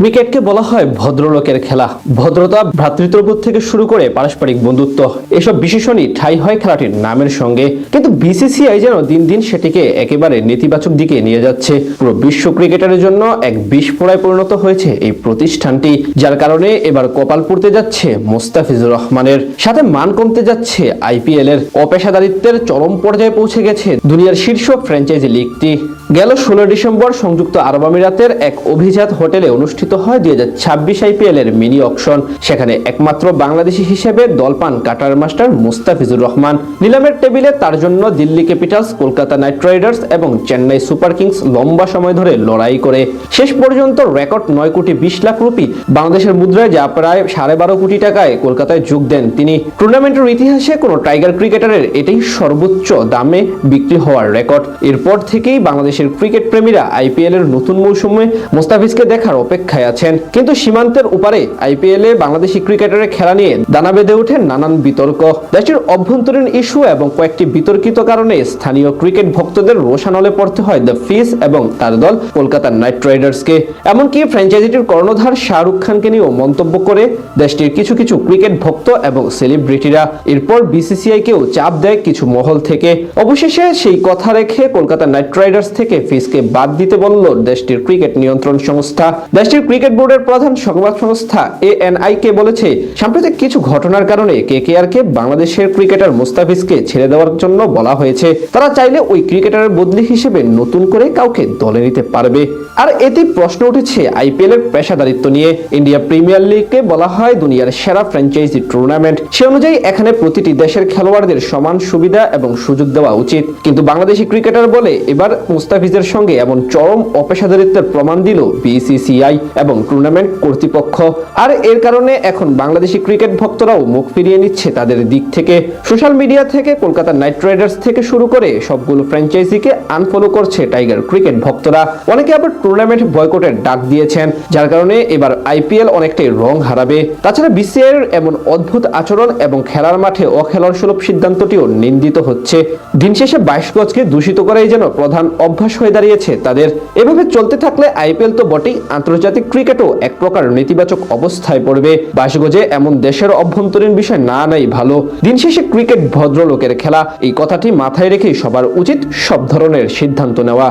ক্রিকেটকে বলা হয় ভদ্রলোকের খেলা। ভদ্রতা, ভ্রাতৃত্ববোধ থেকে শুরু করে পারস্পরিক বন্ধুত্ব, এসব বিশেষণই ঠাঁই হয় খেলাটির নামের সঙ্গে। কিন্তু বিসিসিআই যেন দিন দিন সেটিকে একেবারে নেতিবাচক দিকে নিয়ে যাচ্ছে। পুরো বিশ্ব ক্রিকেটারের জন্য এক বিস্ফোরায় পরিণত হয়েছে এই প্রতিষ্ঠানটি, যার কারণে এবার কপাল পুড়তে যাচ্ছে মোস্তাফিজুর রহমানের, সাথে মান কমতে যাচ্ছে আইপিএল এর। অপেশাদারিত্বের চরম পর্যায়ে পৌঁছে গেছে দুনিয়ার শীর্ষ ফ্র্যাঞ্চাইজি লিগটি। গেল 16 ডিসেম্বর সংযুক্ত আরব আমিরাতের এক অভিজাত হোটেলে অনুষ্ঠিত হয় 2026 আইপিএল এর মিনি অকশন। সেখানে একমাত্র বাংলাদেশি হিসেবে দল পান কাটার মাস্টার মোস্তাফিজুর রহমান। নিলামের টেবিলে তার জন্য Delhi Capitals, Kolkata night Riders এবং চেন্নাই সুপার কিংস লম্বা সময় ধরে লড়াই করে শেষ পর্যন্ত রেকর্ড 9 কোটি 20 লাখ রুপি, বাংলাদেশের মুদ্রায় যা প্রায় 12.5 কোটি টাকায় কলকাতায় যোগ দেন তিনি। টুর্নামেন্টের ইতিহাসে কোনো টাইগার ক্রিকেটারের এটাই সর্বোচ্চ দামে বিক্রি হওয়ার রেকর্ড। এরপর থেকেই বাংলাদেশের ক্রিকেট প্রেমীরা আইপিএল এর নতুন মৌসুমে মোস্তাফিজকে দেখার অপেক্ষায় আছেন। কিন্তু সীমান্তের উপারে আইপিএল এ বাংলাদেশি ক্রিকেটারের খেলা নিয়ে দানা বেঁধে ওঠে নানান বিতর্ক। দেশের অভ্যন্তরীণ ইস্যু এবং কয়েকটি বিতর্কিত কারণে স্থানীয় ক্রিকেট ভক্তদের রোষানলে পড়তে হয় দ্য ফিস এবং তার দল কলকাতা নাইট রাইডার্সকে। এমনকি ফ্র্যাঞ্চাইজিটির কর্ণধার শাহরুখ খানকে নিয়েও মন্তব্য করে দেশটির কিছু কিছু ক্রিকেট ভক্ত এবং সেলিব্রিটিরা। এরপর বিসিসিআই কেও চাপ দেয় কিছু মহল থেকে। অবশেষে সেই কথা রেখে কলকাতা নাইট রাইডার্স থেকে ফিসকে বাদ দিতে বলল দেশটির ক্রিকেট নিয়ন্ত্রণ সংস্থা। দেশটির ক্রিকেট বোর্ডের প্রধান সংবাদ সংস্থা এএনআই কে বলেছে, সাম্প্রতিক কিছু ঘটনার কারণে কেকেআর কে বাংলাদেশের ক্রিকেটার মোস্তাফিজকে ছেড়ে দেওয়ার জন্য বলা হয়েছে। তারা চাইলে ওই ক্রিকেটারের বদলি হিসেবে নতুন করে কাউকে দলে নিতে পারবে। আর এতে প্রশ্ন উঠেছে আইপিএল এর পেশাদারিত্ব নিয়ে। ইন্ডিয়া প্রিমিয়ার লিগকে বলা হয় দুনিয়ার সেরা ফ্র্যাঞ্চাইজি টুর্নামেন্ট। সে অনুযায়ী এখানে প্রতিটি দেশের খেলোয়াড়দের সমান সুবিধা এবং সুযোগ দেওয়া উচিত। কিন্তু বাংলাদেশি ক্রিকেটার বলে এবার মুস্তাফিজের সঙ্গে এমন চরম অপেশাদারিত্বের প্রমাণ দিল বিসিসিআই এবং টুর্নামেন্ট কর্তৃপক্ষ। আর এর কারণে এখন বাংলাদেশি ক্রিকেট ভক্তরাও মুখ ফিরিয়ে নিচ্ছে তাদের দিক থেকে। সোশ্যাল মিডিয়া থেকে কলকাতা নাইট রাইডার্স থেকে শুরু করে সবগুলো ফ্র্যাঞ্চাইজিকে আনফলো করছে টাইগার ক্রিকেট ভক্তরা। অনেকে আবার টুর্নামেন্ট বয়কটের ডাক দিয়েছেন, যার কারণে এবার আইপিএল অনেকটাই রং হারাবে। তাছাড়া বিসিসিআই এর এমন অদ্ভুত আচরণ এবং খেলার মাঠে অখেলার সুলভ সিদ্ধান্তটিও নিন্দিত হচ্ছে। দিন শেষে 22 গজকে দূষিত করাই যেন প্রধান অভ্যাস হয়ে দাঁড়িয়েছে তাদের। এভাবে চলতে থাকলে আইপিএল তো বটেই, আন্তর্জাতিক ক্রিকেটও এক প্রকার নেতিবাচক অবস্থায় পড়বে। 22 গজে এমন দেশের অভ্যন্তরীণ বিষয় না নাই ভালো। দিন শেষে ক্রিকেট ভদ্রলোকের খেলা, এই কথাটি মাথায় রেখেই সবার উচিত সব ধরনের সিদ্ধান্ত নেওয়া।